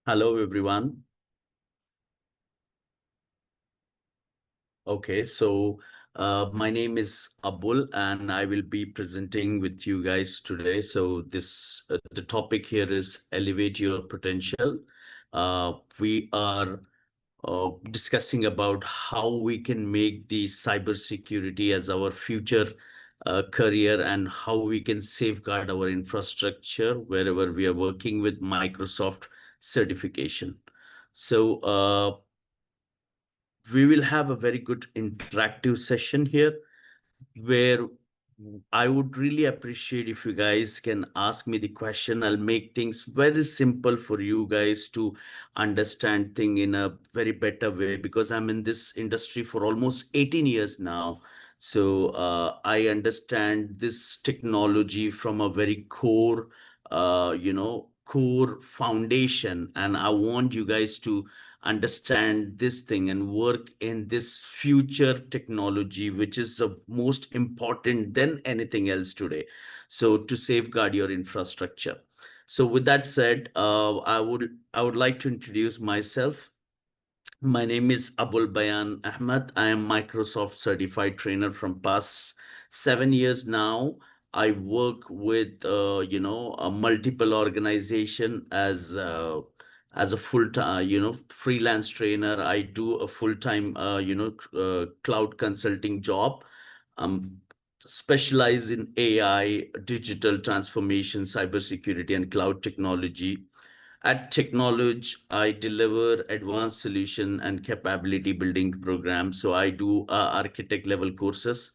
Hello, everyone. Okay, so my name is Abul, and I will be presenting with you guys today. So the topic here is elevate your potential. We are discussing about how we can make the cybersecurity as our future career and how we can safeguard our infrastructure wherever we are working with Microsoft certification. So we will have a very good interactive session here where I would really appreciate if you guys can ask me the question. I'll make things very simple for you guys to understand thing in a very better way because I'm in this industry for almost 18 years now. So I understand this technology from a very core foundation, and I want you guys to understand this thing and work in this future technology, which is the most important than anything else today. So to safeguard your infrastructure. So with that said, I would like to introduce myself. My name is Abul Bayan Ahmed. I am Microsoft certified trainer from past 7 years now. I work with a multiple organization as a full time freelance trainer. I do a full time cloud consulting job. Um, Specialize in AI, digital transformation, cybersecurity, and cloud technology. At Technology, I deliver advanced solution and capability building programs. So I do architect level courses,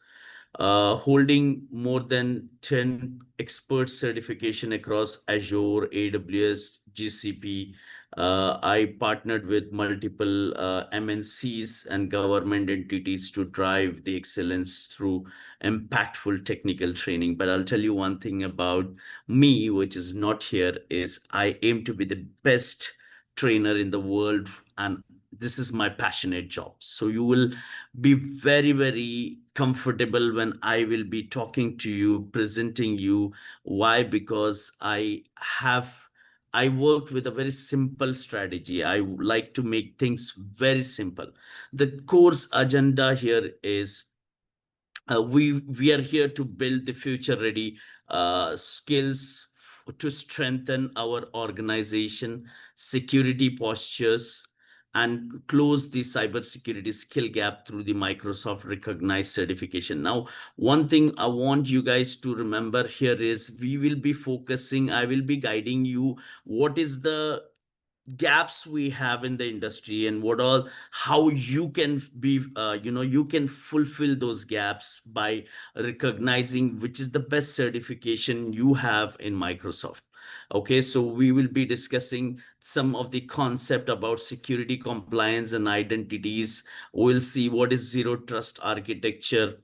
holding more than 10 expert certification across Azure, AWS, GCP. I partnered with multiple MNCs and government entities to drive the excellence through impactful technical training. But I'll tell you one thing about me, which is not here, is I aim to be the best trainer in the world, and this is my passionate job. So you will be very, very comfortable when I will be talking to you, presenting you. Why? Because I worked with a very simple strategy. I like to make things very simple. The course agenda here is we are here to build the future ready skills to strengthen our organization security postures and close the cybersecurity skill gap through the Microsoft recognized certification. Now, one thing I want you guys to remember here is we will be focusing, I will be guiding you what is the gaps we have in the industry and what all how you can be you can fulfill those gaps by recognizing which is the best certification you have in Microsoft. Okay, so we will be discussing some of the concept about security compliance and identities. We'll see what is zero trust architecture.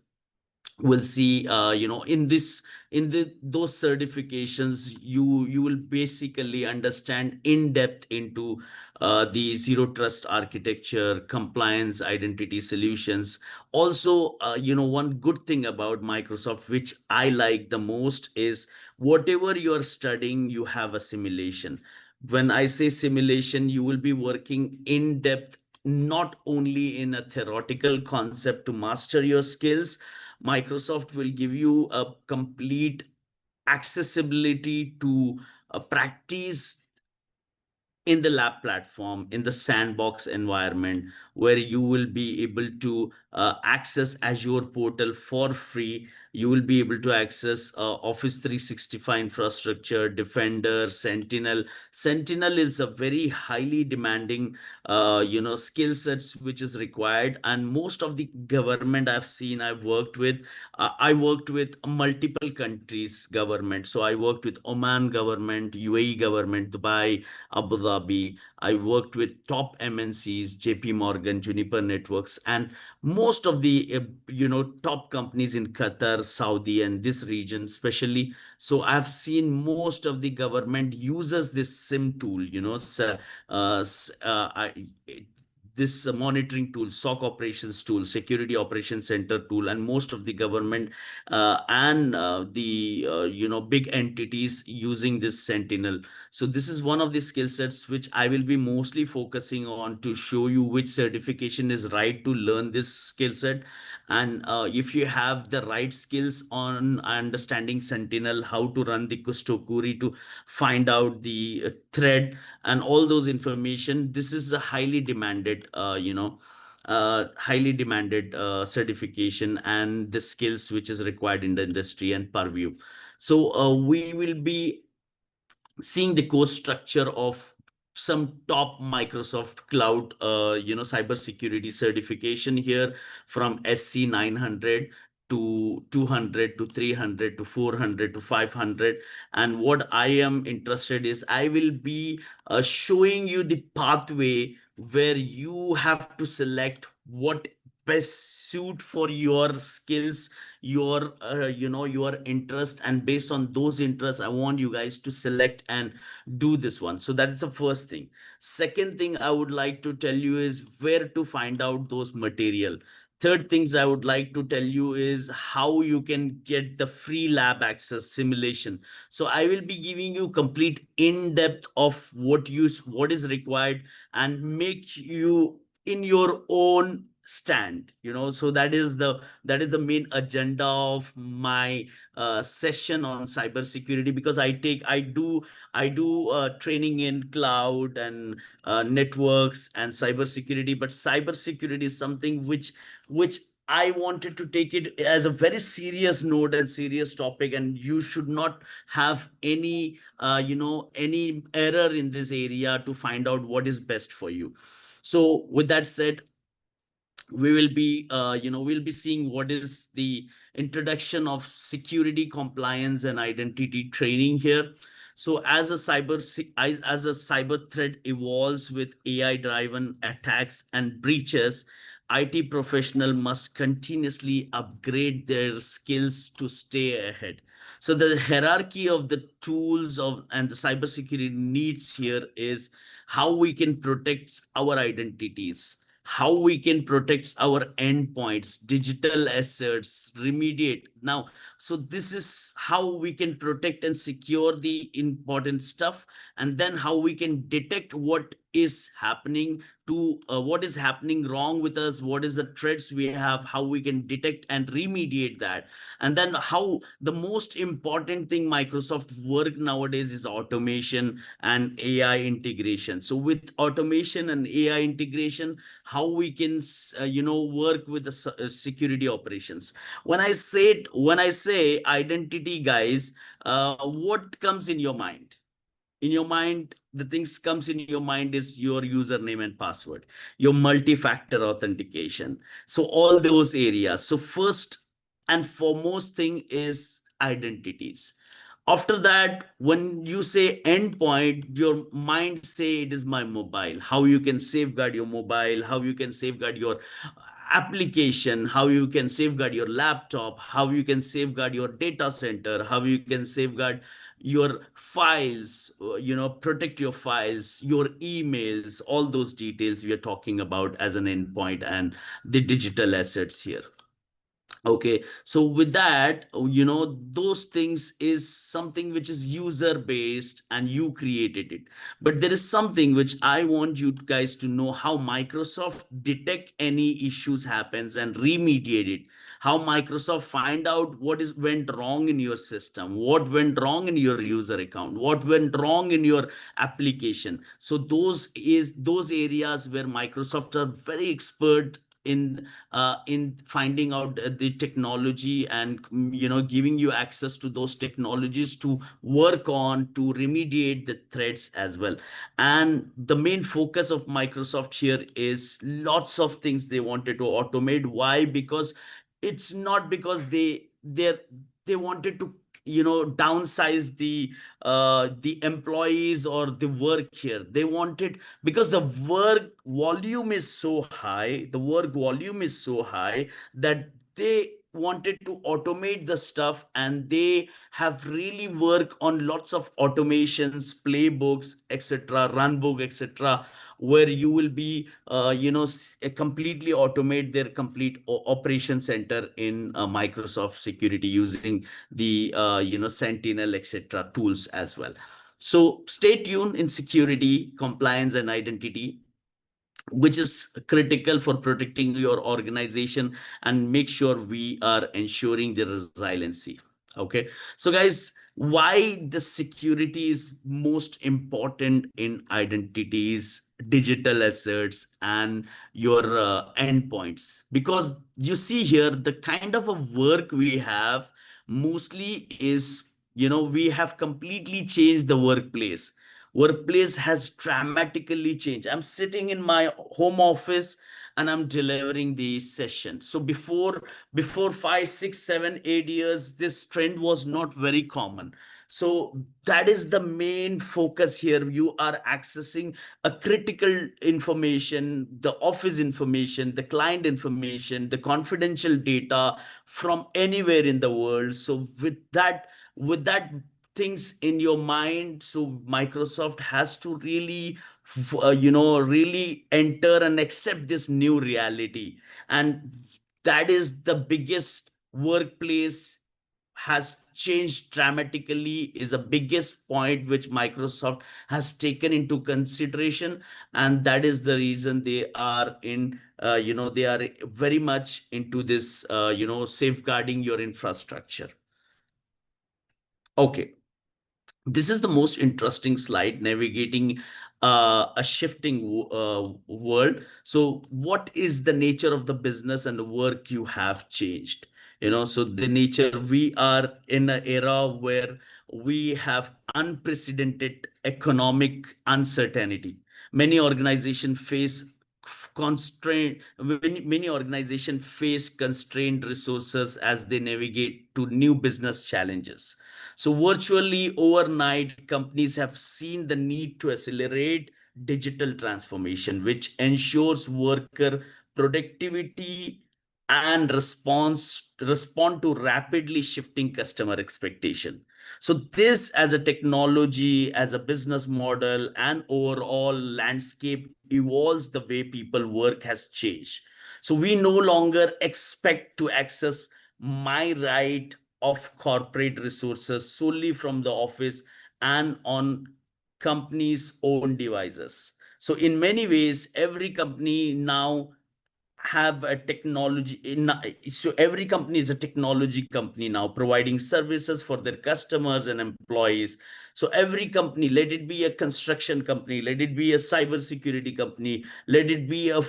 We'll see in this in the those certifications you will basically understand in depth into the zero trust architecture, compliance, identity solutions. Also, one good thing about Microsoft which I like the most is whatever you're studying you have a simulation. When I say simulation, you will be working in depth, not only in a theoretical concept to master your skills. Microsoft will give you a complete accessibility to practice in the lab platform, in the sandbox environment, where you will be able to access Azure portal for free. You will be able to access Office 365 infrastructure, Defender, Sentinel. Sentinel is a very highly demanding skill sets which is required, and most of the government I've seen, I worked with multiple countries government. So I worked with Oman government, UAE government, Dubai, Abu Dhabi. I worked with top MNCs, JP Morgan, Juniper Networks, and most of the top companies in Qatar, Saudi, and this region especially. So I've seen most of the government uses this SIM tool. this monitoring tool, SOC operations tool, security operations center tool, and most of the government and the big entities using this Sentinel. So this is one of the skill sets which I will be mostly focusing on to show you which certification is right to learn this skill set. And if you have the right skills on understanding Sentinel, how to run the Kustokuri to find out the thread and all those information, this is a highly demanded certification and the skills which is required in the industry and purview. So we will be seeing the course structure of some top Microsoft Cloud, cybersecurity certification here, from SC 900 to 200 to 300 to 400 to 500. And what I am interested is I will be showing you the pathway where you have to select what best suit for your skills, your interest, and based on those interests I want you guys to select and do this one. So that is the first thing. Second thing I would like to tell you is where to find out those material. Third things I would like to tell you is how you can get the free lab access simulation. So I will be giving you complete in-depth of what is required and make you in your own stand. So that is the main agenda of my session on cybersecurity, because I do training in cloud and networks and cybersecurity, but cybersecurity is something which I wanted to take it as a very serious note and serious topic, and you should not have any error in this area to find out what is best for you. So with that said, we'll be seeing what is the introduction of security, compliance, and identity training here. So as a cyber threat evolves with AI driven attacks and breaches, IT professional must continuously upgrade their skills to stay ahead. So the hierarchy of the tools of and the cybersecurity needs here is how we can protect our identities, how we can protect our endpoints, digital assets, remediate. Now, so this is how we can protect and secure the important stuff, and then how we can detect what is happening wrong with us, what is the threats we have, how we can detect and remediate that. And then how the most important thing Microsoft work nowadays is automation and AI integration. So with automation and AI integration, how we can work with the security operations. When I say identity, guys, what comes in your mind? In your mind, the things comes in your mind is your username and password, your multi-factor authentication, so all those areas. So first and foremost thing is identities. After that, when you say endpoint, your mind say it is my mobile. How you can safeguard your mobile, how you can safeguard your application, how you can safeguard your laptop, how you can safeguard your data center, how you can safeguard your files, protect your files, your emails, all those details we are talking about as an endpoint and the digital assets here. Okay, so with that, those things is something which is user based and you created it. But there is something which I want you guys to know: how Microsoft detect any issues happens and remediate it. How Microsoft find out what is went wrong in your system, what went wrong in your user account, what went wrong in your application. So those areas where Microsoft are very expert in finding out the technology and giving you access to those technologies to work on to remediate the threats as well. And the main focus of Microsoft here is lots of things they wanted to automate. Why? Because it's not because they wanted to downsize the employees or the work here. They wanted, because the work volume is so high that wanted to automate the stuff, and they have really worked on lots of automations, playbooks, etc., runbook, etc., where you will be completely automate their complete operation center in Microsoft Security using the Sentinel, etc., tools as well. So stay tuned in security, compliance, and identity, which is critical for protecting your organization, and make sure we are ensuring the resiliency. Okay, so guys, why the security is most important in identities, digital assets, and your endpoints? Because you see here, the kind of a work we have mostly is, we have completely changed the workplace has dramatically changed. I'm sitting in my home office and I'm delivering the session. So before 5, 6, 7, 8 years, this trend was not very common. So that is the main focus here. You are accessing a critical information, the office information, the client information, the confidential data from anywhere in the world. So with that things in your mind, so Microsoft has to really really enter and accept this new reality. And that is the biggest workplace has changed dramatically, is the biggest point which Microsoft has taken into consideration. And that is the reason they are in they are very much into this safeguarding your infrastructure. Okay, this is the most interesting slide, navigating a shifting world. So what is the nature of the business and the work you have changed? So the nature, we are in an era where we have unprecedented economic uncertainty. Many organizations face many organizations face constrained resources as they navigate to new business challenges. So virtually overnight, companies have seen the need to accelerate digital transformation, which ensures worker productivity and respond to rapidly shifting customer expectation. So this, as a technology, as a business model, and overall landscape evolves, the way people work has changed. So we no longer expect to access my right of corporate resources solely from the office and on companies' own devices. So in many ways, every company now have a technology in, so every company is a technology company now, providing services for their customers and employees. So every company, let it be a construction company, let it be a cybersecurity company, let it be a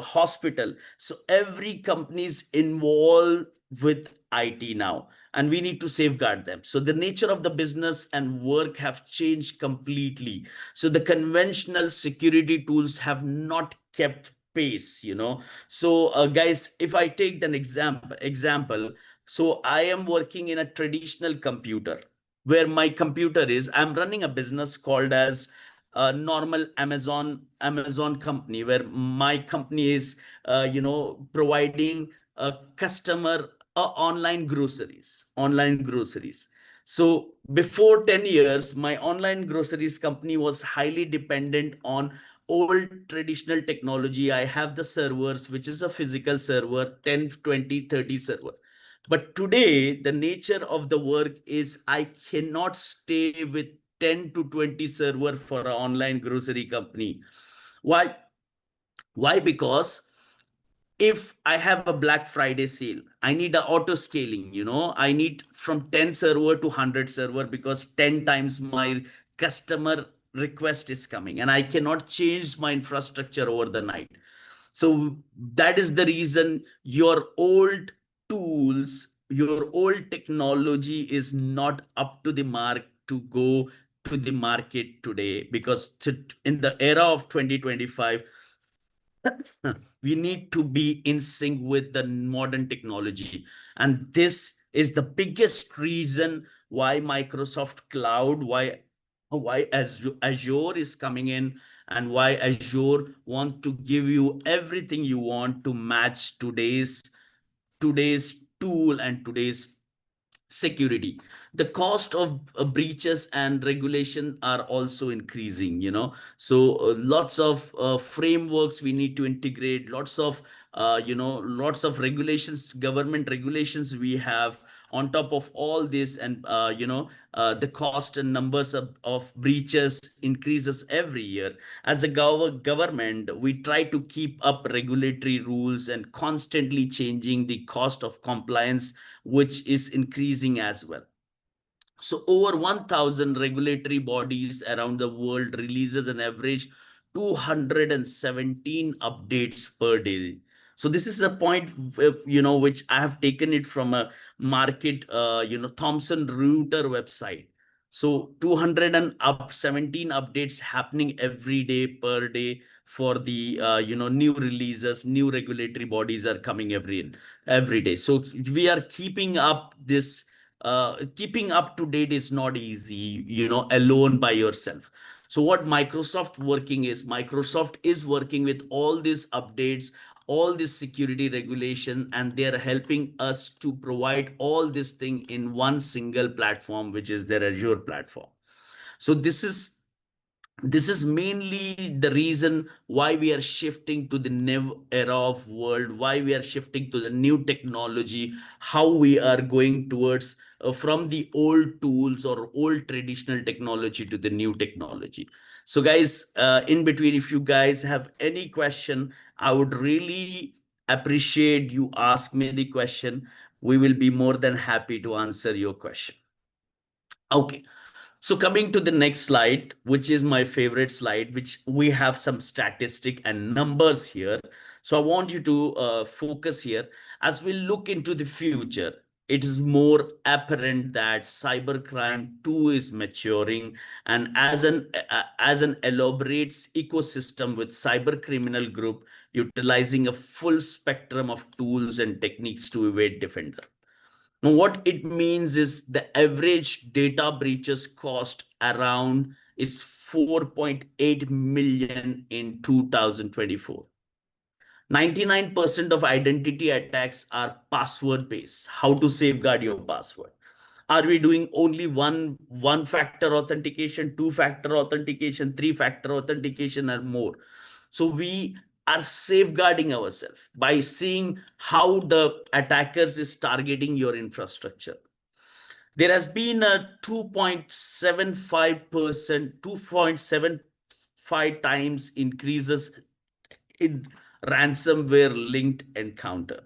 hospital, so every company is involved with IT now, and we need to safeguard them. So the nature of the business and work have changed completely. So the conventional security tools have not kept pace. So guys, if I take an example, so I am working in a traditional computer, where my computer is, I'm running a business called as a normal Amazon company, where my company is providing a customer online groceries. So before 10 years, my online groceries company was highly dependent on old traditional technology. I have the servers, which is a physical server, 10, 20, 30 server. But today, the nature of the work is I cannot stay with 10 to 20 server for an online grocery company. Why? Why? Because if I have a Black Friday sale, I need a auto scaling. I need from 10 server to 100 server, because 10 times my customer request is coming, and I cannot change my infrastructure over the night. So that is the reason your old tools, your old technology is not up to the mark to go to the market today, because in the era of 2025, we need to be in sync with the modern technology. And this is the biggest reason why Microsoft Cloud, why Azure is coming in, and why Azure want to give you everything you want to match today's tool and today's security. The cost of breaches and regulation are also increasing, so lots of frameworks we need to integrate, lots of regulations, government regulations we have on top of all this. And the cost and numbers of breaches increases every year. As a government, we try to keep up regulatory rules and constantly changing the cost of compliance, which is increasing as well. So over 1000 regulatory bodies around the world releases an average 217 updates per day. So this is a point, which I have taken it from a market, Thomson Reuters website. So 200 and up 17 updates happening every day per day for the new releases, new regulatory bodies are coming every day. So we are keeping up to date is not easy, alone by yourself. So what Microsoft is working with all these updates, all this security regulation, and they're helping us to provide all this thing in one single platform, which is their Azure platform. So this is mainly the reason why we are shifting to the new era of world, why we are shifting to the new technology, how we are going towards from the old tools or old traditional technology to the new technology. So guys, in between, if you guys have any question, I would really appreciate you ask me the question. We will be more than happy to answer your question. Okay. So coming to the next slide, which is my favorite slide, which we have some statistic and numbers here. So I want you to focus here. As we look into the future, it is more apparent that cybercrime too is maturing, and as an elaborate ecosystem with cyber criminal group utilizing a full spectrum of tools and techniques to evade defender. Now, what it means is the average data breaches cost around is 4.8 million in 2024. 99% of identity attacks are password based. How to safeguard your password? Are we doing only one factor authentication, two factor authentication, three factor authentication, or more? So we are safeguarding ourselves by seeing how the attackers is targeting your infrastructure. There has been a 2.75 times increases in ransomware linked encounter.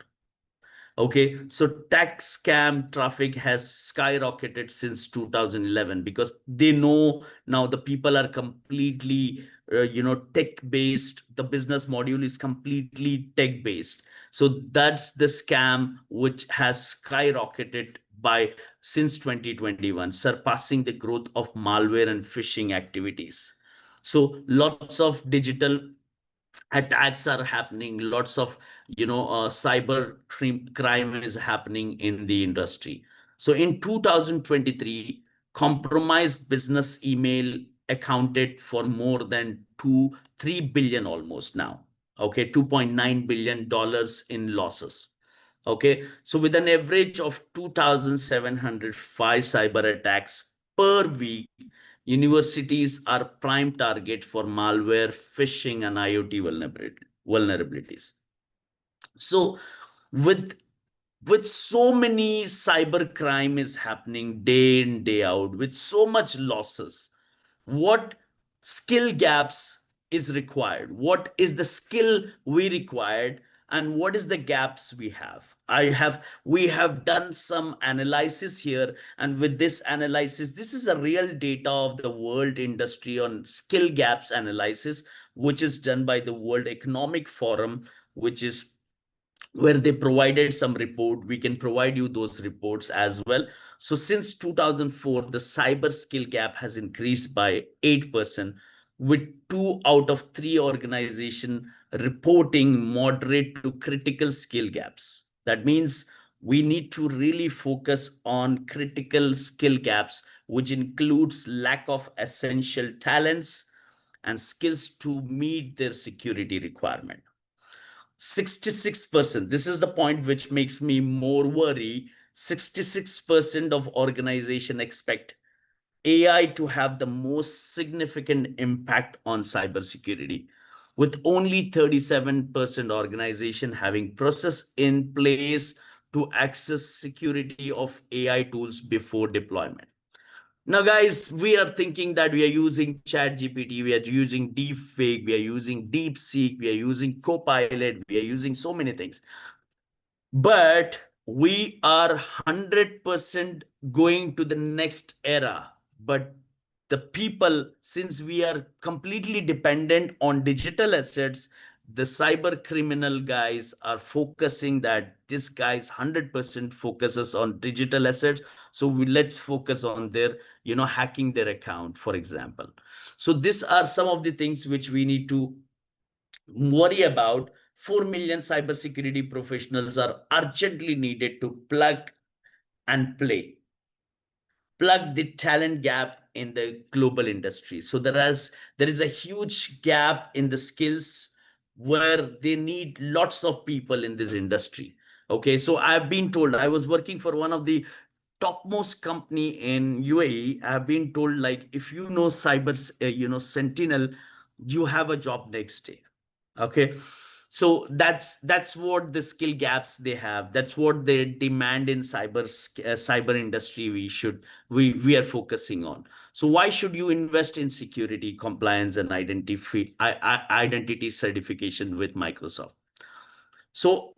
Okay, so tax scam traffic has skyrocketed since 2011 because they know now the people are completely, tech based. The business module is completely tech based. So that's the scam which has skyrocketed by since 2021, surpassing the growth of malware and phishing activities. So lots of digital attacks are happening, lots of cyber crime is happening in the industry. So in 2023, compromised business email accounted for more than 3 billion almost now. Okay, 2.9 billion dollars in losses. Okay, so with an average of 2,705 cyber attacks per week, universities are prime target for malware, phishing, and IoT vulnerabilities. So with so many cyber crime is happening day in day out, with so much losses, what skill gaps is required? What is the skill we required, and what is the gaps we have done some analysis here. And with this analysis, this is a real data of the world industry on skill gaps analysis, which is done by the World Economic Forum, which is where they provided some report. We can provide you those reports as well. So since 2004, the cyber skill gap has increased by 8%, with 2 out of 3 organizations reporting moderate to critical skill gaps. That means we need to really focus on critical skill gaps, which includes lack of essential talents and skills to meet their security requirement. 66%. This is the point which makes me more worry. 66% of organization expect AI to have the most significant impact on cybersecurity, with only 37% organization having process in place to access security of AI tools before deployment. Now, guys, we are thinking that we are using Chat GPT, we are using Deepfake, we are using DeepSeek, we are using Copilot, we are using so many things. But we are 100% going to the next era. But the people, since we are completely dependent on digital assets, the cyber criminal guys are focusing that this guy's 100% focuses on digital assets. So let's focus on their, hacking their account, for example. So these are some of the things which we need to worry about. 4 million cybersecurity professionals are urgently needed to and play, plug the talent gap in the global industry. So there is a huge gap in the skills where they need lots of people in this industry. Okay, so I've been told, I was working for one of the topmost company in UAE. I've been told, like, if you know Sentinel, you have a job next day. Okay, so that's what the skill gaps they have, that's what they demand in cyber industry. We are focusing on. So why should you invest in security, compliance, and identity certification with Microsoft? So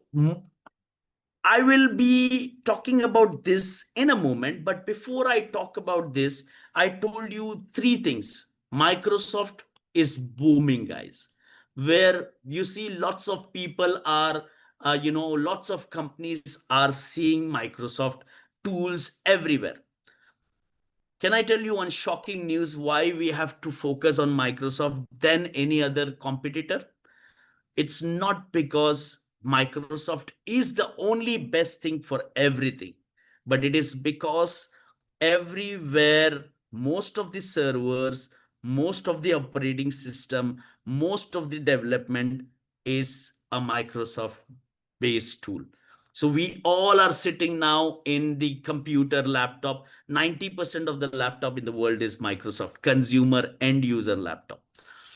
I will be talking about this in a moment, but before I talk about this, I told you three things. Microsoft is booming, guys, where you see lots of people are, lots of companies are seeing Microsoft tools everywhere. Can I tell you one shocking news why we have to focus on Microsoft than any other competitor? It's not because Microsoft is the only best thing for everything, but it is because everywhere, most of the servers, most of the operating system, most of the development is a Microsoft based tool. So we all are sitting now in the computer laptop. 90% of the laptop in the world is Microsoft consumer end user laptop.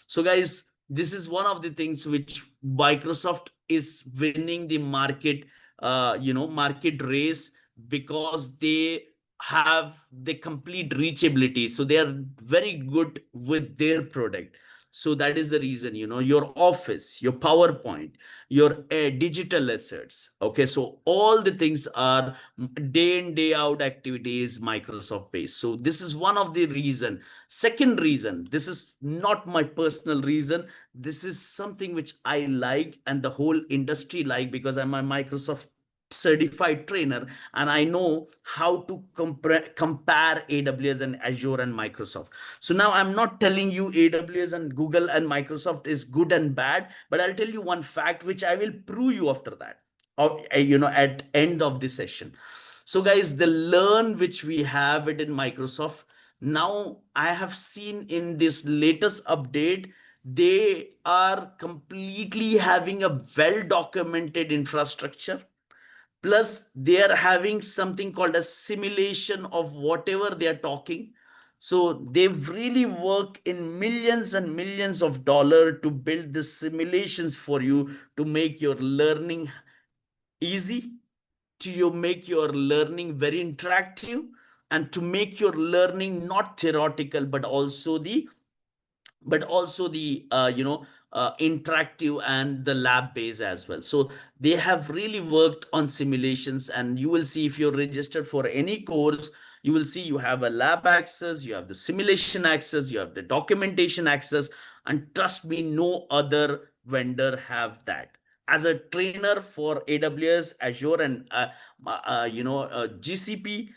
So, guys, this is one of the things which Microsoft is winning the market race, because they have the complete reachability. So they are very good with their product. So that is the reason, your Office, your PowerPoint, your digital assets. Okay, so all the things are day in day out activities Microsoft based. So this is one of the reason. Second reason, this is not my personal reason, this is something which I like and the whole industry like, because I'm a Microsoft certified trainer, and I know how to compare AWS and Azure and Microsoft. So now I'm not telling you AWS and Google and Microsoft is good and bad, but I'll tell you one fact which I will prove you after that, or at end of the session. So, guys, the learn which we have it in Microsoft, now I have seen in this latest update, they are completely having a well documented infrastructure. Plus, they are having something called a simulation of whatever they are talking. So they've really worked in millions and millions of dollars to build the simulations for you to make your learning easy, to you make your learning very interactive, and to make your learning not theoretical but also the interactive and the lab based as well. So they have really worked on simulations, and you will see if you're registered for any course, you will see you have a lab access, you have the simulation access, you have the documentation access, and trust me, no other vendor have that. As a trainer for AWS, Azure, and GCP,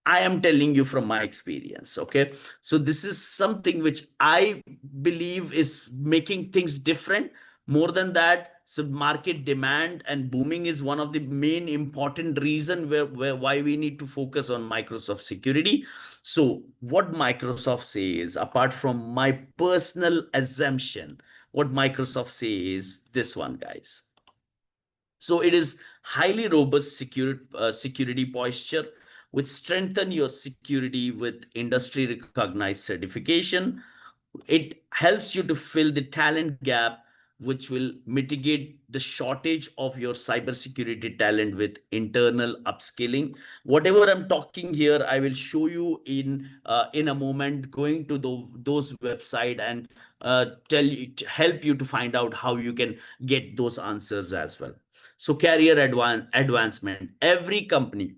I am telling you from my experience. Okay, so this is something which I believe is making things different. More than that, so market demand and booming is one of the main important reason where why we need to focus on Microsoft security. So what Microsoft says, apart from my personal assumption, what Microsoft says is this one, guys. So it is highly robust security posture, which strengthen your security with industry recognized certification. It helps you to fill the talent gap, which will mitigate the shortage of your cybersecurity talent with internal upskilling. Whatever I'm talking here, I will show you in a moment, going to those website and tell you, to help you to find out how you can get those answers as well. So career advancement, every company,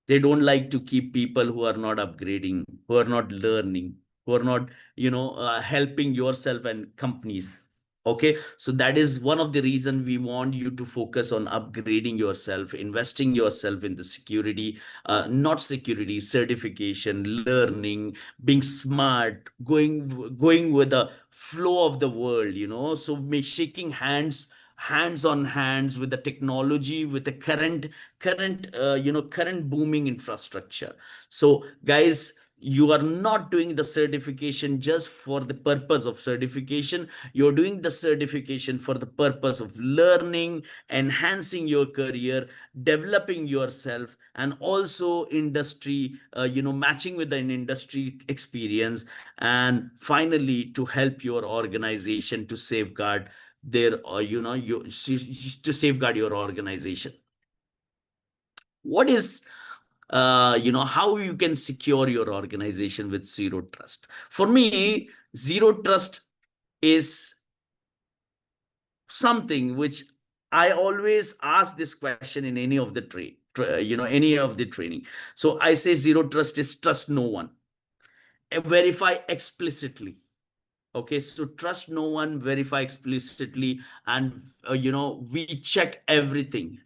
they don't like to keep people who are not upgrading, who are not learning, who are not helping yourself and companies. Okay, so that is one of the reason we want you to focus on upgrading yourself, investing yourself in the security, not security, certification, learning, being smart, going with the flow of the world, so shaking hands on hands with the technology, with the current booming infrastructure. So guys, you are not doing the certification just for the purpose of certification. You're doing the certification for the purpose of learning, enhancing your career, developing yourself, and also industry, matching with an industry experience, and finally to help your organization to safeguard their to safeguard your organization. What is how you can secure your organization with zero trust? For me, zero trust is something which I always ask this question in any of the any of the training. So I say zero trust is trust no one, verify explicitly. Okay, so trust no one, verify explicitly, and we check everything.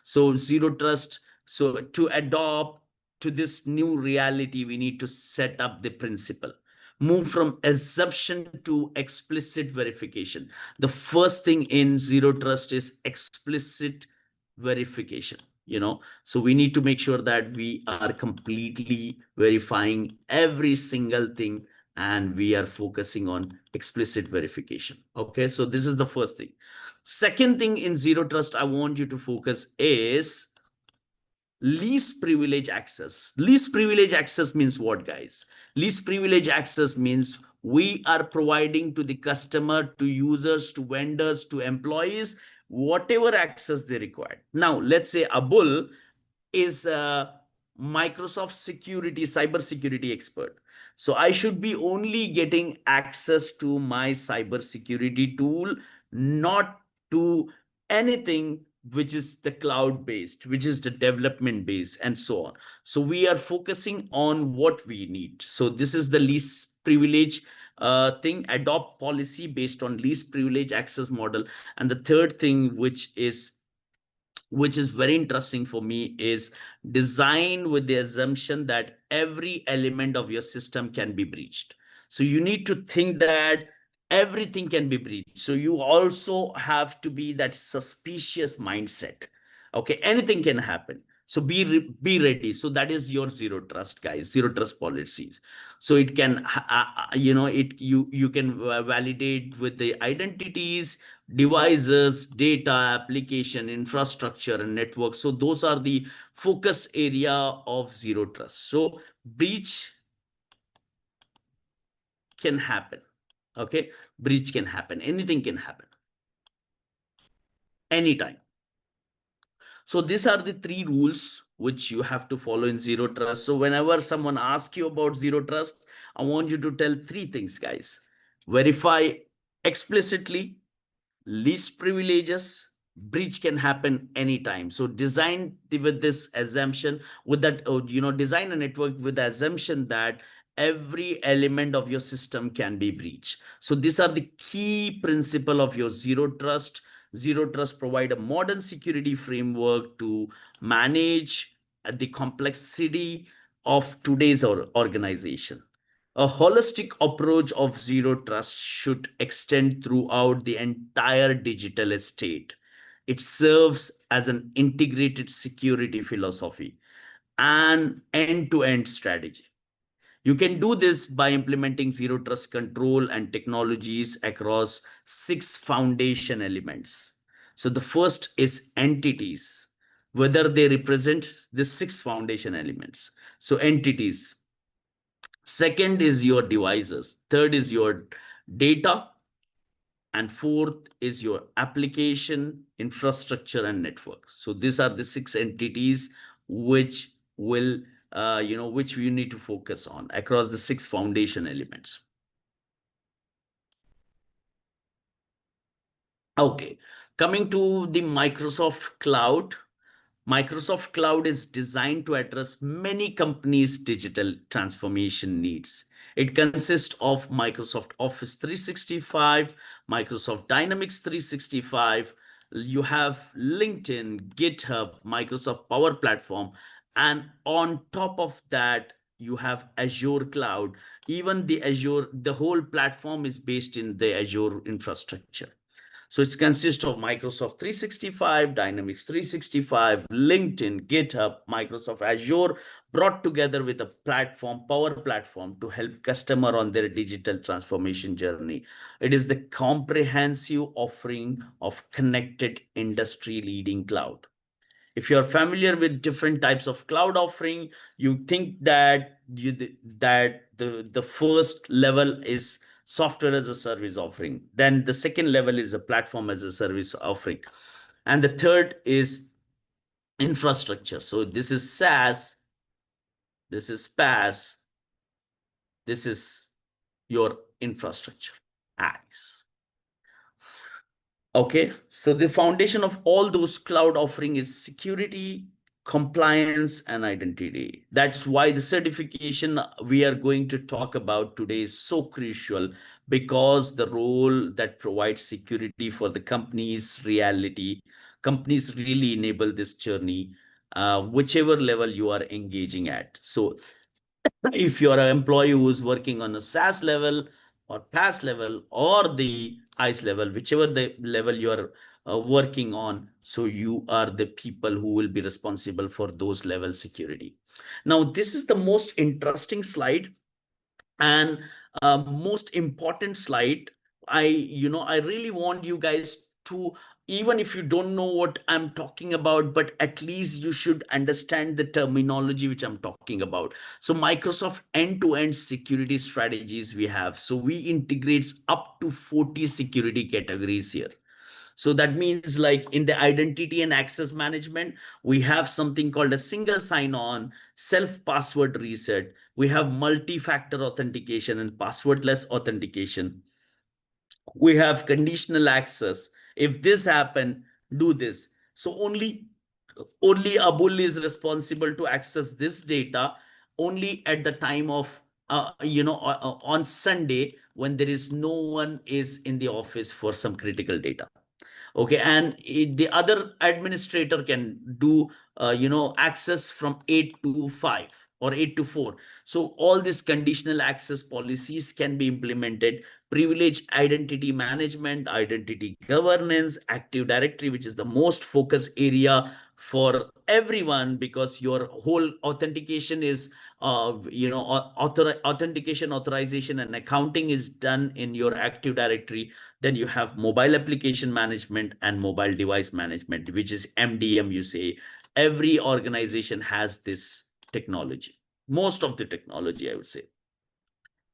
So zero trust. So to adopt to this new reality, we need to set up the principle, move from assumption to explicit verification. The first thing in zero trust is explicit verification. So we need to make sure that we are completely verifying every single thing, and we are focusing on explicit verification. Okay, so this is the first thing. Second thing in zero trust I want you to focus is least privilege access. Least privilege access means what, guys? Least privilege access means we are providing to the customer, to users, to vendors, to employees, whatever access they require. Now let's say Abul is a Microsoft security, cybersecurity expert. So I should be only getting access to my cybersecurity tool, not to anything which is the cloud based, which is the development based, and so on. So we are focusing on what we need. So this is the least privilege thing. Adopt policy based on least privilege access model. And the third thing, which is very interesting for me, is design with the assumption that every element of your system can be breached. So you need to think that everything can be breached. So you also have to be that suspicious mindset. Okay, anything can happen. So be ready. So that is your zero trust, guys, zero trust policies. So it can you can validate with the identities, devices, data, application, infrastructure, and network. So those are the focus area of zero trust. So breach can happen. Okay, breach can happen, anything can happen anytime. So these are the three rules which you have to follow in zero trust. So whenever someone asks you about zero trust, I want you to tell three things, guys. Verify explicitly, least privileges, breach can happen anytime. So design with this assumption, with that design a network with the assumption that every element of your system can be breached. So these are the key principle of your zero trust. Zero trust provide a modern security framework to manage the complexity of today's organization. A holistic approach of zero trust should extend throughout the entire digital estate. It serves as an integrated security philosophy and end-to-end strategy. You can do this by implementing zero trust control and technologies across 6 foundation elements. So the first is entities, whether they represent the six foundation elements. So entities. Second is your devices. Third is your data. And fourth is your application, infrastructure, and network. So these are the six entities which will, which we need to focus on across the six foundation elements. Okay, coming to the Microsoft Cloud. Microsoft Cloud is designed to address many companies' digital transformation needs. It consists of Microsoft Office 365, Microsoft Dynamics 365, you have LinkedIn, GitHub, Microsoft Power Platform, and on top of that, you have Azure Cloud. Even the Azure, the whole platform is based in the Azure infrastructure. So it consists of Microsoft 365, Dynamics 365, LinkedIn, GitHub, Microsoft Azure, brought together with a platform, Power Platform, to help customer on their digital transformation journey. It is the comprehensive offering of connected industry leading cloud. If you're familiar with different types of cloud offering, you think that the first level is software as a service offering, then the second level is a platform as a service offering, and the third is infrastructure. So this is SaaS, this is PaaS, this is your infrastructure as. Okay, so the foundation of all those cloud offering is security, compliance, and identity. That's why the certification we are going to talk about today is so crucial, because the role that provides security for the company's reality. Companies really enable this journey, whichever level you are engaging at. So if you're an employee who's working on a SaaS level or PaaS level or the ICE level, whichever the level you're working on, so you are the people who will be responsible for those level security. Now, this is the most interesting slide and most important slide. I really want you guys to, even if you don't know what I'm talking about, but at least you should understand the terminology which I'm talking about. So Microsoft end-to-end security strategies we have, so we integrates up to 40 security categories here. So that means, like in the identity and access management, we have something called a single sign-on, self-password reset. We have multi-factor authentication and passwordless authentication. We have conditional access. If this happen, do this. So only Abul is responsible to access this data only at the time of on Sunday, when there is no one is in the office for some critical data. Okay, and the other administrator can do access from 8 to 5 or 8 to 4. So all these conditional access policies can be implemented. Privilege identity management, identity governance, active directory, which is the most focus area for everyone, because your whole authentication is authentication, authorization, and accounting is done in your active directory. Then you have mobile application management and mobile device management, which is MDM, you say. Every organization has this technology, most of the technology, I would say.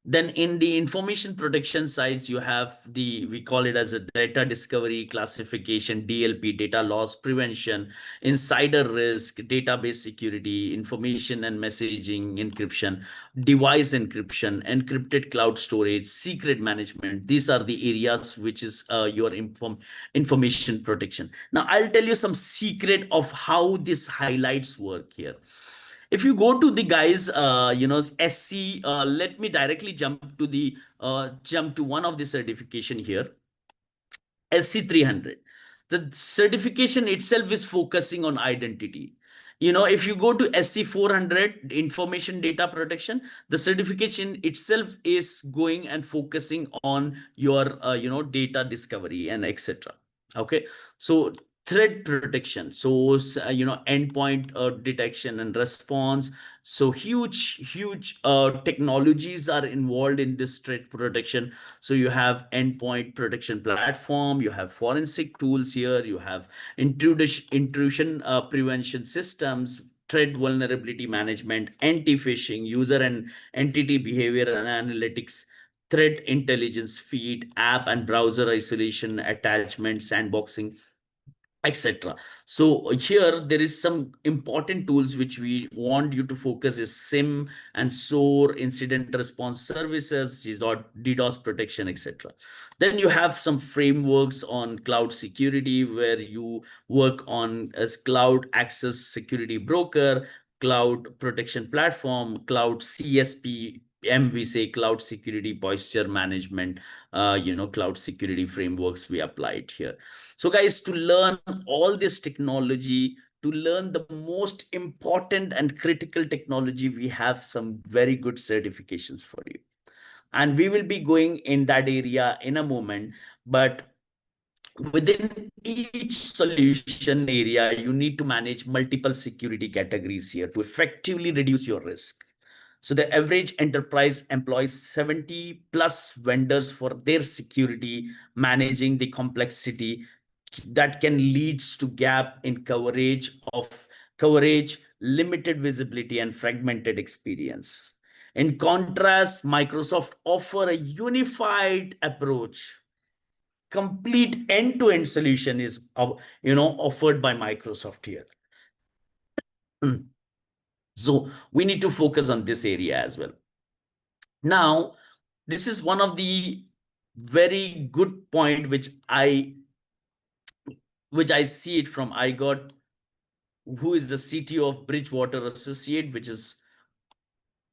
Then in the information protection sides, you have we call it as a data discovery, classification, DLP, data loss prevention, insider risk, database security, information and messaging encryption, device encryption, encrypted cloud storage, secret management. These are the areas which is your information protection. Now, I'll tell you some secret of how this highlights work here. If you go to the guys, SC, let me directly jump to one of the certification here, SC 300. The certification itself is focusing on identity. If you go to SC 400, information data protection, the certification itself is going and focusing on your, data discovery and etc. Okay, so threat protection, so endpoint detection and response, So huge technologies are involved in this threat protection. So you have endpoint protection platform, you have forensic tools here, you have intrusion prevention systems, threat vulnerability management, anti-phishing, user and entity behavior and analytics, threat intelligence feed, app and browser isolation, attachment, sandboxing, etc. So here there is some important tools which we want you to focus is SIM and SOAR, incident response services, DDoS protection, etc. Then you have some frameworks on cloud security where you work on as cloud access security broker, cloud protection platform, cloud CSP, we say cloud security posture management, cloud security frameworks we applied here. So guys, to learn all this technology, to learn the most important and critical technology, we have some very good certifications for you. And we will be going in that area in a moment. But within each solution area, you need to manage multiple security categories here to effectively reduce your risk. So the average enterprise employs 70 plus vendors for their security, managing the complexity that can leads to gap in coverage, limited visibility, and fragmented experience. In contrast, Microsoft offer a unified approach. Complete end-to-end solution is offered by Microsoft here. So we need to focus on this area as well. Now, this is one of the very good point which I see it from IGOT, who is the CTO of Bridgewater Associate,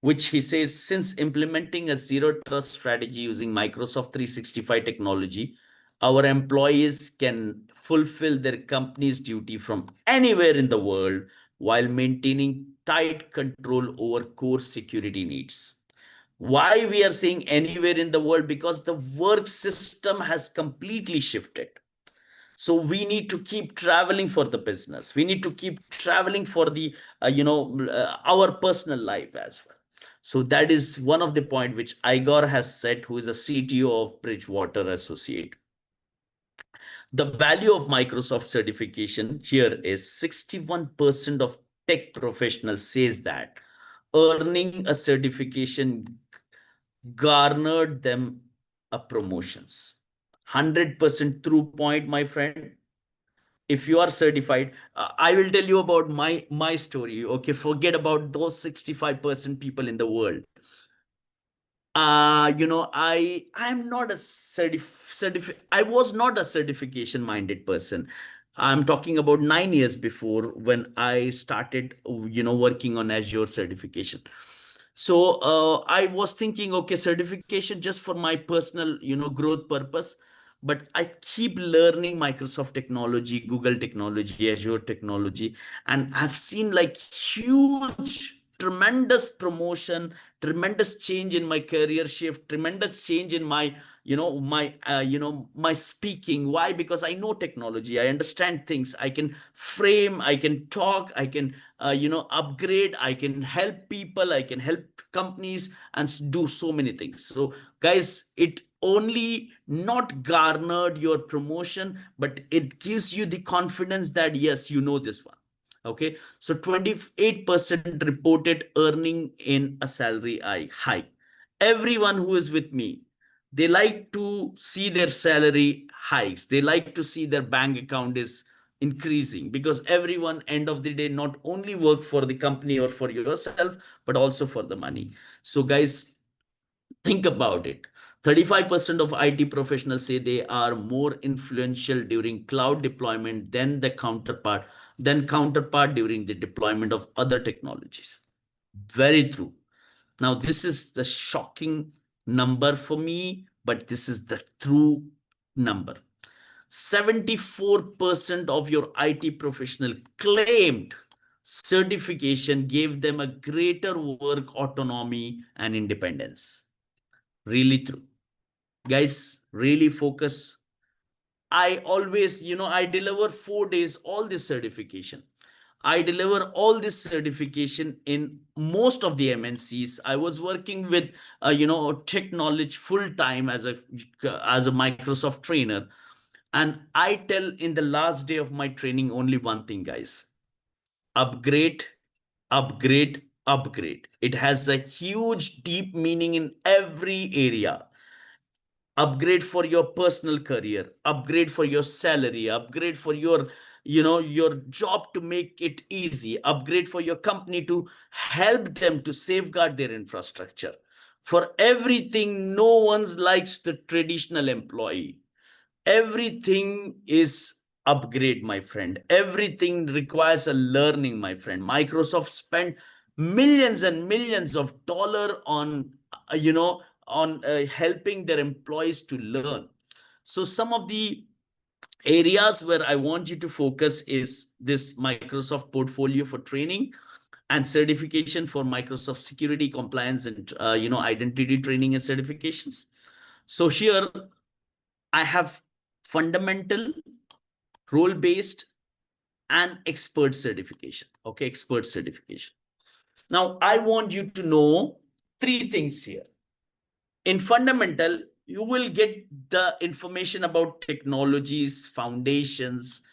which he says, since implementing a zero trust strategy using Microsoft 365 technology, our employees can fulfill their company's duty from anywhere in the world while maintaining tight control over core security needs. Why we are saying anywhere in the world? Because the work system has completely shifted. So we need to keep traveling for the business. We need to keep traveling for the our personal life as well. So that is one of the point which Igor has said, who is a CTO of Bridgewater Associate. The value of Microsoft certification here is 61% of tech professionals says that earning a certification garnered them a promotions. 100% true point, my friend. If you are certified, I will tell you about my story. Okay, forget about those 65% people in the world. I'm not a I was not a certification minded person. I'm talking about 9 years before, when I started working on Azure certification. So I was thinking, okay, certification just for my personal growth purpose. But I keep learning Microsoft technology, Google technology, Azure technology, and I've seen like huge tremendous promotion, tremendous change in my career shift, tremendous change in my my speaking. Why? Because I know technology, I understand things, I can frame, I can talk, I can upgrade, I can help people, I can help companies, and do so many things. So guys, it only not garnered your promotion, but it gives you the confidence that yes, you know this one. Okay, so 28% reported earning in a salary high. Everyone who is with me, they like to see their salary hikes. They like to see their bank account is increasing, because everyone end of the day not only work for the company or for yourself, but also for the money. So guys, think about it. 35% of IT professionals say they are more influential during cloud deployment than counterpart during the deployment of other technologies. Very true. Now, this is the shocking number for me, but this is the true number. 74% of your IT professional claimed certification gave them a greater work autonomy and independence. Really true. Guys, really focus. I always, I deliver 4 days, all this certification. I deliver all this certification in most of the MNCs. I was working with, tech knowledge full time as a Microsoft trainer. And I tell in the last day of my training only one thing, guys: upgrade, upgrade, upgrade. It has a huge, deep meaning in every area. Upgrade for your personal career, upgrade for your salary, upgrade for your job to make it easy, upgrade for your company to help them to safeguard their infrastructure. For everything, no one likes the traditional employee. Everything is upgrade, my friend. Everything requires a learning, my friend. Microsoft spent millions and millions of dollar on helping their employees to learn. So some of the areas where I want you to focus is this Microsoft portfolio for training and certification for Microsoft security, compliance, and identity training and certifications. So here I have fundamental, role based, and expert certification. Okay, expert certification. Now, I want you to know three things here. In fundamental, you will get the information about technologies, foundations,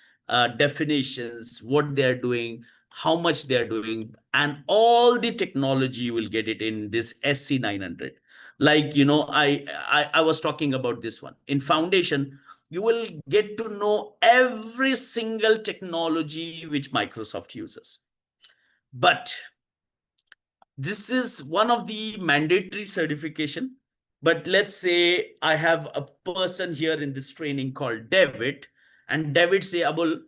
definitions, what they're doing, how much they're doing, and all the technology. You will get it in this SC 900. Like, I was talking about this one. In foundation, you will get to know every single technology which Microsoft uses. But this is one of the mandatory certification. But let's say I have a person here in this training called David, and David say, Abul,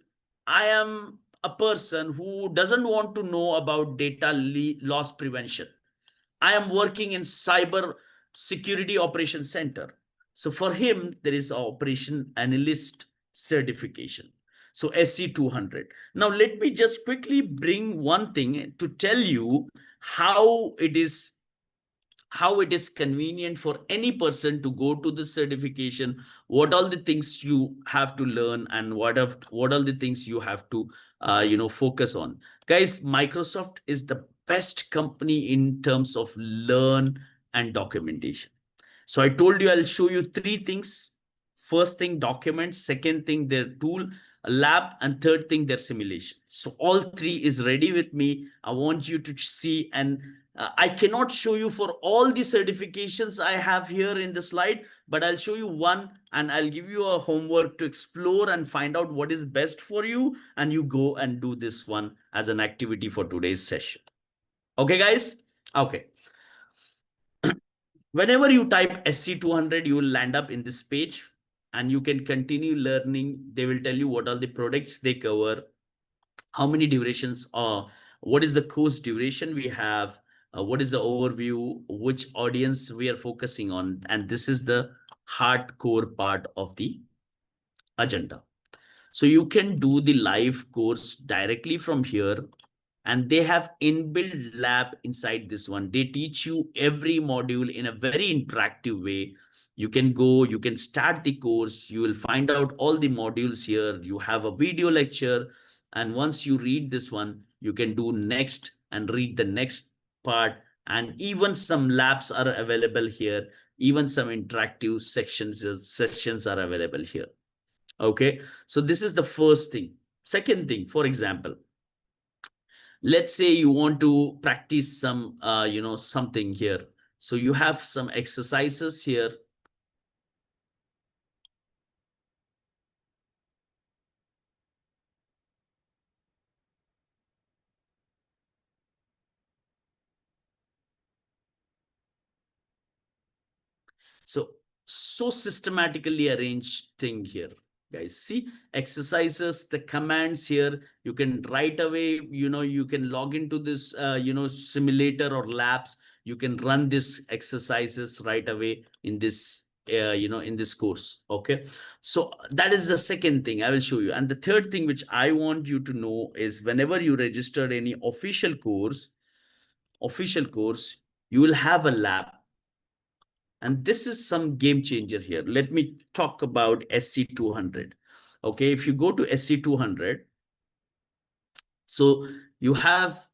I am a person who doesn't want to know about data loss prevention. I am working in cyber security operation center. So for him, there is operation analyst certification. So SC 200. Now let me just quickly bring one thing to tell you how it is convenient for any person to go to this certification, what all the things you have to learn, and what all the things you have to focus on. Guys, Microsoft is the best company in terms of learn and documentation. So I told you I'll show you three things. First thing, documents. Second thing, their tool, lab, and third thing, their simulation. So all three is ready with me. I want you to see, and I cannot show you for all the certifications I have here in the slide, but I'll show you one, and I'll give you a homework to explore and find out what is best for you, and you go and do this one as an activity for today's session. Okay, guys? Okay. Whenever you type SC200, you will land up in this page, and you can continue learning. They will tell you what are the products they cover, how many durations are, what is the course duration we have, what is the overview, which audience we are focusing on. And this is the hardcore part of the agenda. So you can do the live course directly from here, and they have inbuilt lab inside this one. They teach you every module in a very interactive way. You can go, you can start the course, you will find out all the modules here. You have a video lecture, and once you read this one, you can do next and read the next part. And even some labs are available here, even some interactive sessions are available here. Okay, so this is the first thing. Second thing, for example, let's say you want to practice some something here. So you have some exercises here. So systematically arranged thing here, guys. See, exercises, the commands here, you can right away, you can log into this simulator or labs. You can run this exercises right away in this in this course. Okay, so that is the second thing I will show you. And the third thing which I want you to know is, whenever you register any official course, you will have a lab. And this is some game changer here. Let me talk about SC200. Okay, if you go to SC200, So you have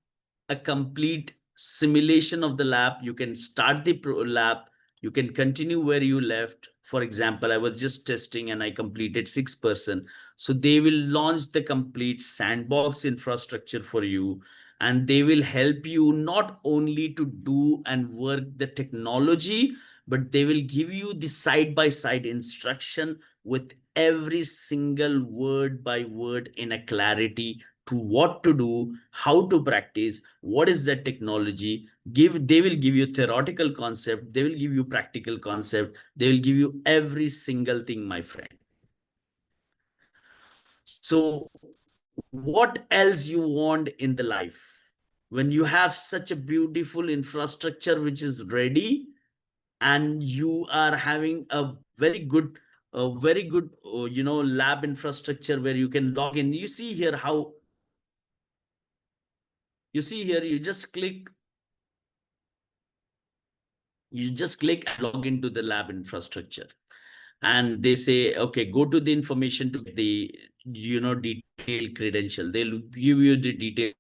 a complete simulation of the lab. You can start the lab, you can continue where you left. For example, I was just testing and I completed 6%. So they will launch the complete sandbox infrastructure for you, and they will help you not only to do and work the technology, but they will give you the side by side instruction with every single word by word in a clarity to what to do, how to practice, what is that technology. They will give you theoretical concept, they will give you practical concept, they will give you every single thing, my friend. So what else you want in the life when you have such a beautiful infrastructure which is ready, and you are having a very good lab infrastructure where you can log in. You see here how you see here you just click and log into the lab infrastructure, and they say, okay, go to the information to get the detailed credential. They'll give you the detailed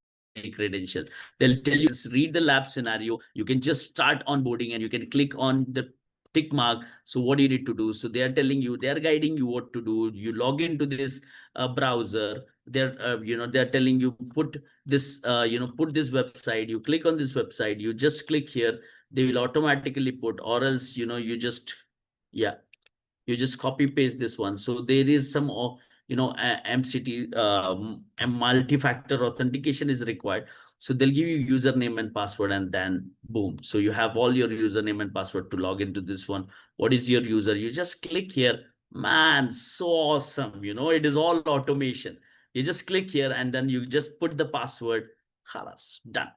credential. They'll tell you, read the lab scenario, you can just start onboarding and you can click on the tick mark. So what do you need to do? So they are telling you, they are guiding you what to do. You log into this browser. They're telling you, put this put this website. You click on this website, you just click here, they will automatically put, or else you just, yeah, you just copy paste this one. So there is some MCT, a multi-factor authentication is required. So they'll give you username and password, and then boom, so you have all your username and password to log into this one. What is your user? You just click here, man, so awesome. It is all automation. You just click here and then you just put the password. Khalas, done.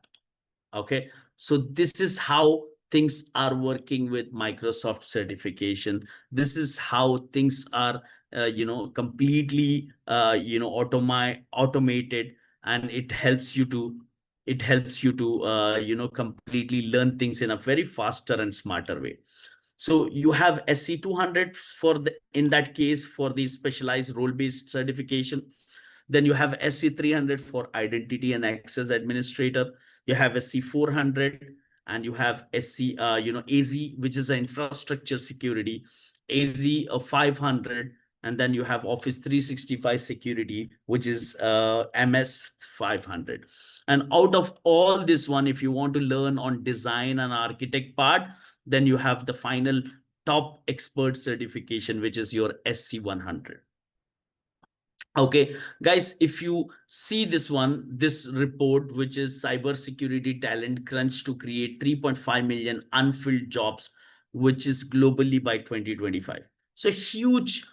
Okay, so this is how things are working with Microsoft certification. This is how things are completely automated, and it helps you to completely learn things in a very faster and smarter way. So you have SC 200 for the, in that case, for the specialized role based certification. Then you have SC 300 for identity and access administrator. You have SC 400, and you have SC AZ, which is an infrastructure security, AZ 500, and then you have Office 365 security, which is MS 500. And out of all this one, if you want to learn on design and architect part, then you have the final top expert certification, which is your SC 100. Okay, guys, if you see this report, which is cybersecurity talent crunch to create 3.5 million unfilled jobs, which is globally by 2025. So huge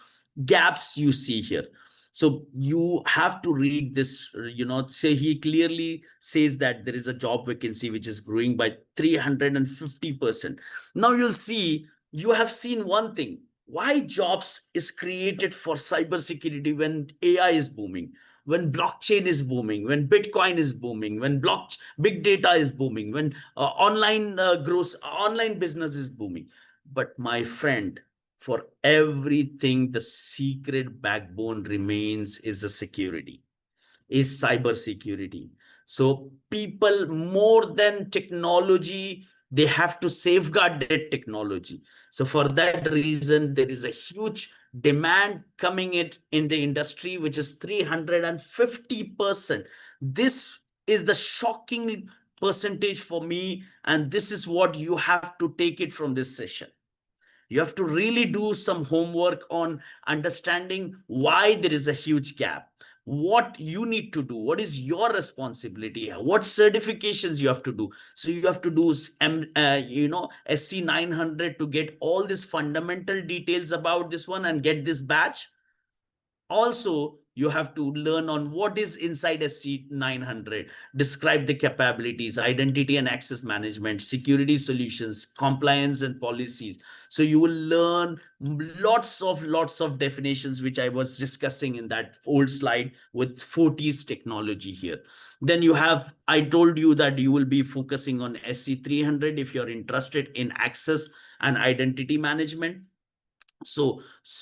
gaps you see here. So you have to read this, say he clearly says that there is a job vacancy which is growing by 350%. Now you'll see, you have seen one thing, why jobs is created for cybersecurity when AI is booming, when blockchain is booming, when Bitcoin is booming, when big data is booming, when online business is booming. But my friend, for everything, the secret backbone remains is the security, is cybersecurity. So people, more than technology, they have to safeguard that technology. So for that reason, there is a huge demand coming in the industry, which is 350%. This is the shocking percentage for me, and this is what you have to take it from this session. You have to really do some homework on understanding why there is a huge gap, what you need to do, what is your responsibility, what certifications you have to do. So you have to do SC 900 to get all these fundamental details about this one and get this badge. Also, you have to learn on what is inside SC 900, describe the capabilities, identity and access management, security solutions, compliance and policies. So you will learn lots of definitions, which I was discussing in that old slide with 40s technology here. Then you have, I told you that you will be focusing on SC 300 if you're interested in access and identity management. So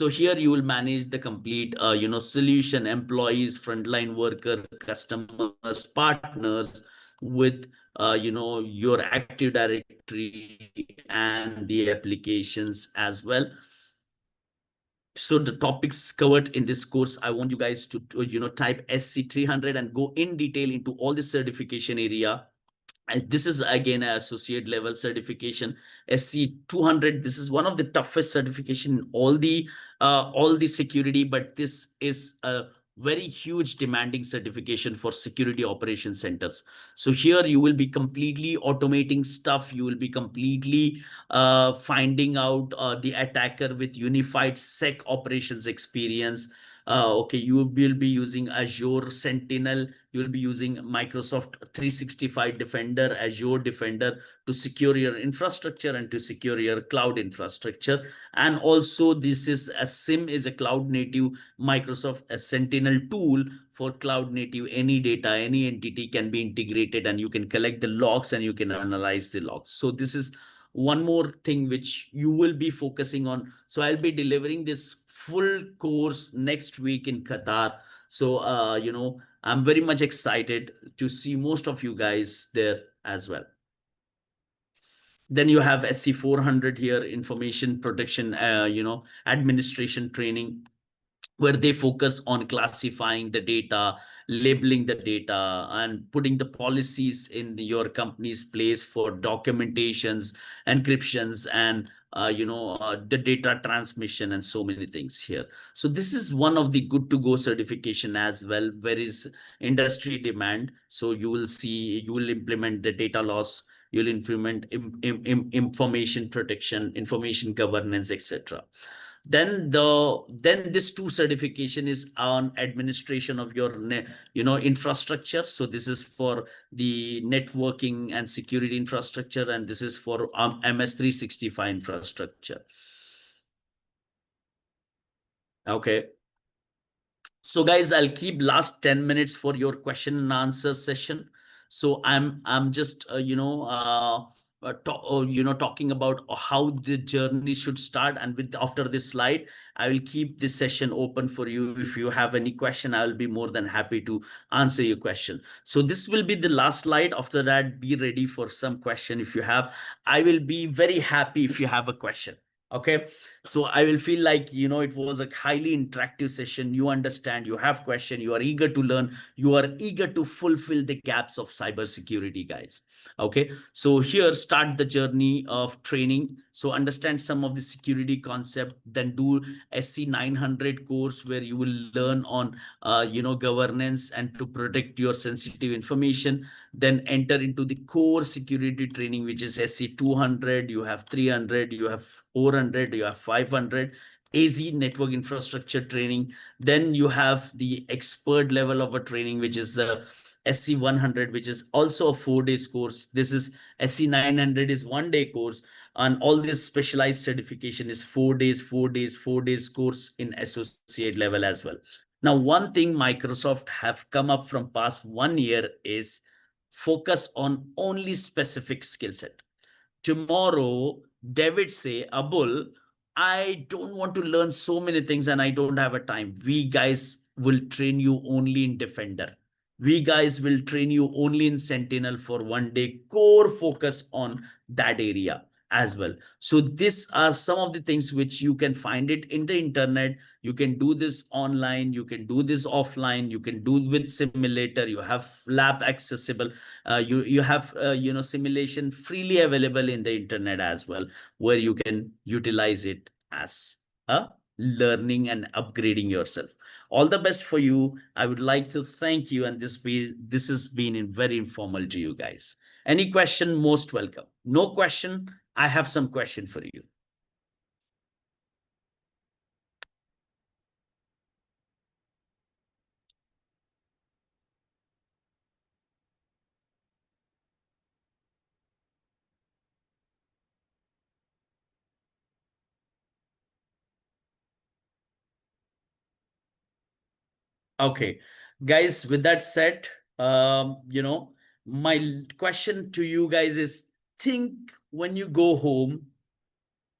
here you will manage the complete solution, employees, frontline worker, customers, partners, with your Active Directory and the applications as well. So the topics covered in this course, I want you guys to type SC300 and go in detail into all the certification area. And this is again an associate level certification. SC200, this is one of the toughest certification in all the security, but this is a very huge demanding certification for security operation centers. So here you will be completely automating stuff, you will be completely finding out the attacker with unified sec operations experience. Okay, you will be using Azure Sentinel, you will be using Microsoft 365 Defender, Azure Defender, to secure your infrastructure and to secure your cloud infrastructure. And also this is a SIM is a cloud native Microsoft Sentinel tool for cloud native. Any data, any entity can be integrated, and you can collect the logs and you can analyze the logs. So this is one more thing which you will be focusing on. So I'll be delivering this full course next week in Qatar. So I'm very much excited to see most of you guys there as well. Then you have SC400 here, information protection, administration training, where they focus on classifying the data, labeling the data, and putting the policies in your company's place for documentations, encryptions, and the data transmission, and so many things here. So this is one of the good to go certification as well, where is industry demand. So you will see, you will implement the data loss, you'll implement information protection, information governance, etc. Then this two certification is on administration of your infrastructure. So this is for the networking and security infrastructure, and this is for MS365 infrastructure. Okay, so guys, I'll keep last 10 minutes for your question and answer session. So I'm just talking about how the journey should start, and with after this slide, I will keep this session open for you. If you have any question, I will be more than happy to answer your question. So this will be the last slide. After that, be ready for some question if you have. I will be very happy if you have a question. Okay, so I will feel like it was a highly interactive session. You understand, you have question, you are eager to learn, you are eager to fulfill the gaps of cybersecurity, guys. Okay, so here start the journey of training. So understand some of the security concept, then do SC900 course, where you will learn on governance and to protect your sensitive information. Then enter into the core security training, which is SC200, you have 300, you have 400, you have 500 AZ network infrastructure training. Then you have the expert level of a training, which is SC100, which is also a 4 days course. This is SC900 is 1 day course, and all this specialized certification is 4 days, 4 days, 4 days course in associate level as well. Now, one thing Microsoft have come up from past 1 year is focus on only specific skill set. Tomorrow, David say, Abul, I don't want to learn so many things and I don't have a time. We guys will train you only in Defender. We guys will train you only in Sentinel for 1 day, core focus on that area as well. So these are some of the things which you can find it in the internet. You can do this online, you can do this offline, you can do with simulator, you have lab accessible, you have simulation freely available in the internet as well, where you can utilize it as a learning and upgrading yourself. All the best for you. I would like to thank you, and this has been very informal to you guys. Any question, most welcome. No question, I have some question for you. Okay, guys, with that said, my question to you guys is, think when you go home,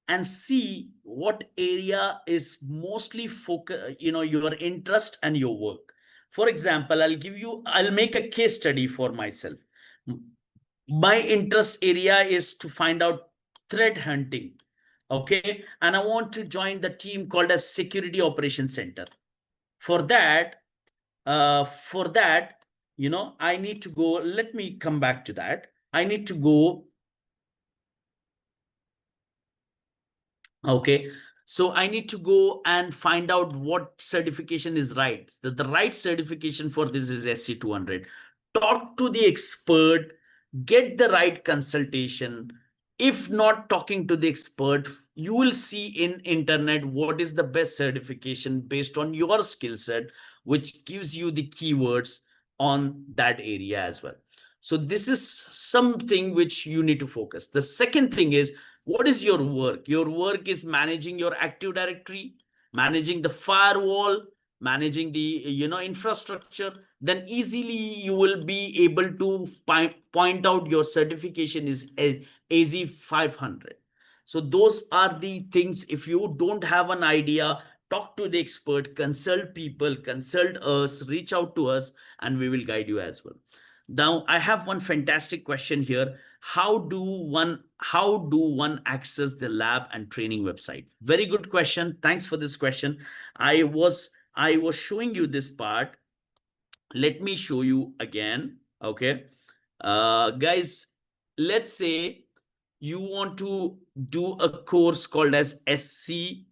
and see what area is mostly focus, your interest and your work. For example, I'll make a case study for myself. My interest area is to find out threat hunting. Okay, and I want to join the team called as Security Operations Center. For that, for that, I need to go. Let me come back to that. I need to go. Okay. So I need to go and find out what certification is right. The right certification for this is SC200. Talk to the expert, get the right consultation. If not talking to the expert, you will see in internet what is the best certification based on your skill set, which gives you the keywords on that area as well. So this is something which you need to focus. The second thing is, what is your work? Your work is managing your Active Directory, managing the firewall, managing the infrastructure. Then easily you will be able to point out your certification is AZ 500. So those are the things. If you don't have an idea, talk to the expert, consult people, consult us, reach out to us, and we will guide you as well. Now I have one fantastic question here. How do one access the lab and training website? Very good question. Thanks for this question. I was showing you this part. Let me show you again. Okay. Guys, let's say you want to do a course called as SC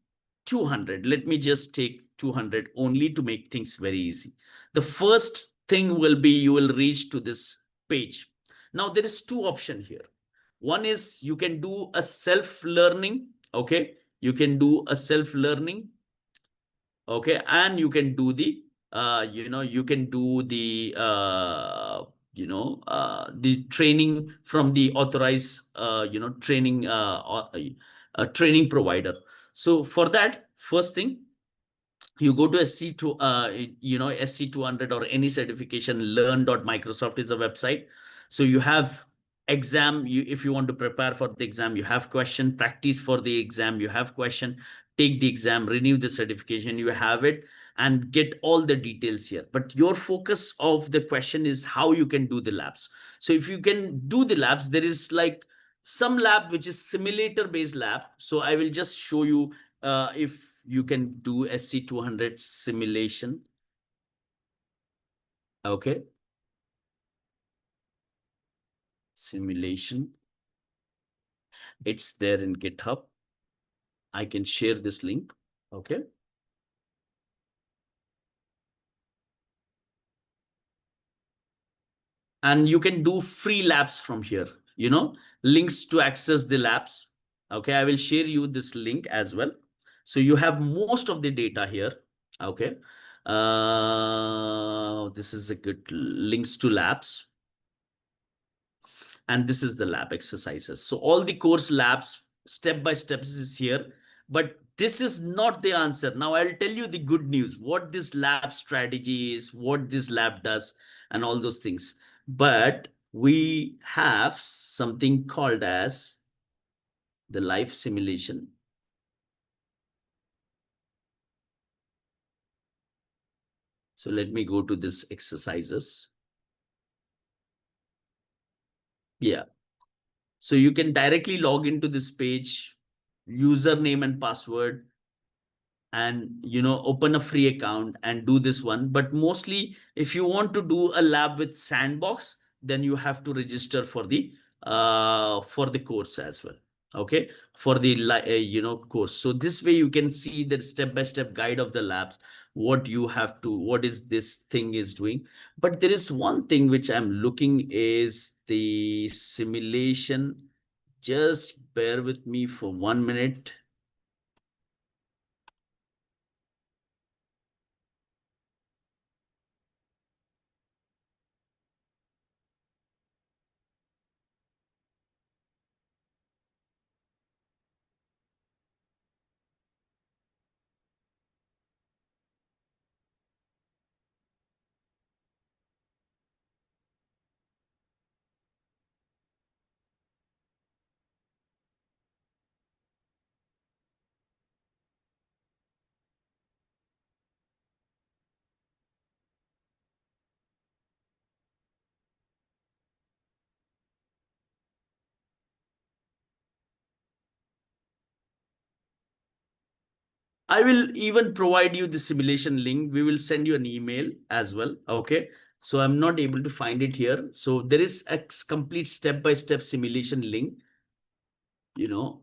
200. Let me just take 200 only to make things very easy. The first thing will be you will reach to this page. Now there is two options here. One is you can do a self learning. Okay, you can do a self learning. Okay, and you can do the you can do the training from the authorized training provider. So for that, first thing, you go to SC2 SC200 or any certification. Learn.microsoft is the website. So you have exam. If you want to prepare for the exam, you have question. Practice for the exam, you have question. Take the exam, renew the certification, you have it, and get all the details here. But your focus of the question is how you can do the labs. So if you can do the labs, there is like some lab which is simulator based lab. So I will just show you. If you can do SC200 simulation. Okay, simulation, it's there in GitHub. I can share this link. Okay, and you can do free labs from here. Links to access the labs. Okay, I will share you this link as well. So you have most of the data here. Okay, this is a good links to labs. And this is the lab exercises. So all the course labs step by steps is here, but this is not the answer. Now I'll tell you the good news, what this lab strategy is, what this lab does, and all those things. But we have something called as the life simulation. So let me go to this exercises. Yeah, so you can directly log into this page, username and password, and open a free account and do this one. But mostly if you want to do a lab with sandbox, then you have to register for the course as well. Okay, for the course. So this way you can see the step by step guide of the labs, what is this thing is doing. But there is one thing which I'm looking is the simulation. Just bear with me for 1 minute. I will even provide you the simulation link. We will send you an email as well. Okay. So I'm not able to find it here. So there is a complete step-by-step simulation link, you know.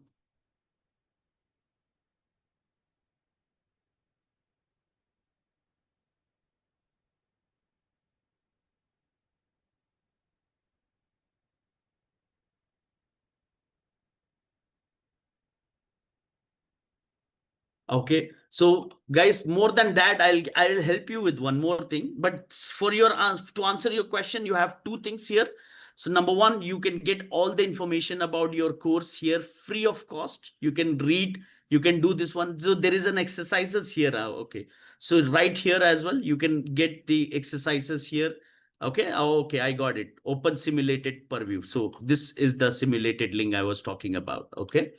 Okay. So guys, more than that, I'll help you with one more thing. But for your to answer your question, you have two things here. So number one, you can get all the information about your course here free of cost. You can read, you can do this one. So there is an exercises here. Okay. So right here as well, you can get the exercises here. Okay. Oh, okay, I got it. Open simulated purview. So this is the simulated link I was talking about. Okay.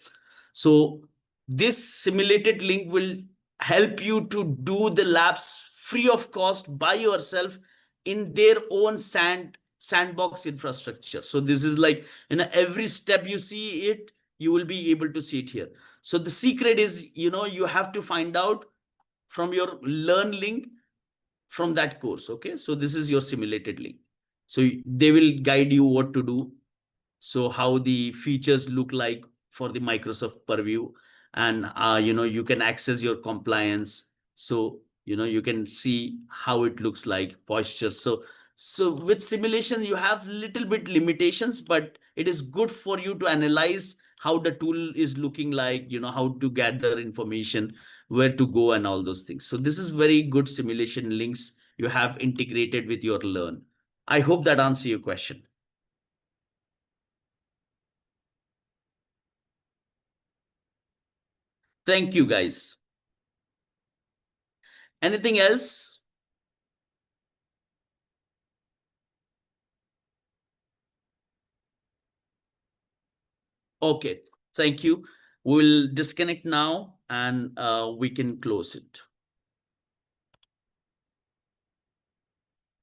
So this simulated link will help you to do the labs free of cost by yourself in their own sandbox infrastructure. So this is like, every step you see it, you will be able to see it here. So the secret is, you have to find out from your learn link from that course. Okay. So this is your simulated link. So they will guide you what to do, so how the features look like for the Microsoft purview, and you can access your compliance. So you can see how it looks like posture. So with simulation you have little bit limitations, but it is good for you to analyze how the tool is looking like, how to gather information, where to go, and all those things. So this is very good simulation links you have integrated with your learn. I hope that answer your question. Thank you, guys. Anything else? Okay, thank you. We'll disconnect now, and we can close it.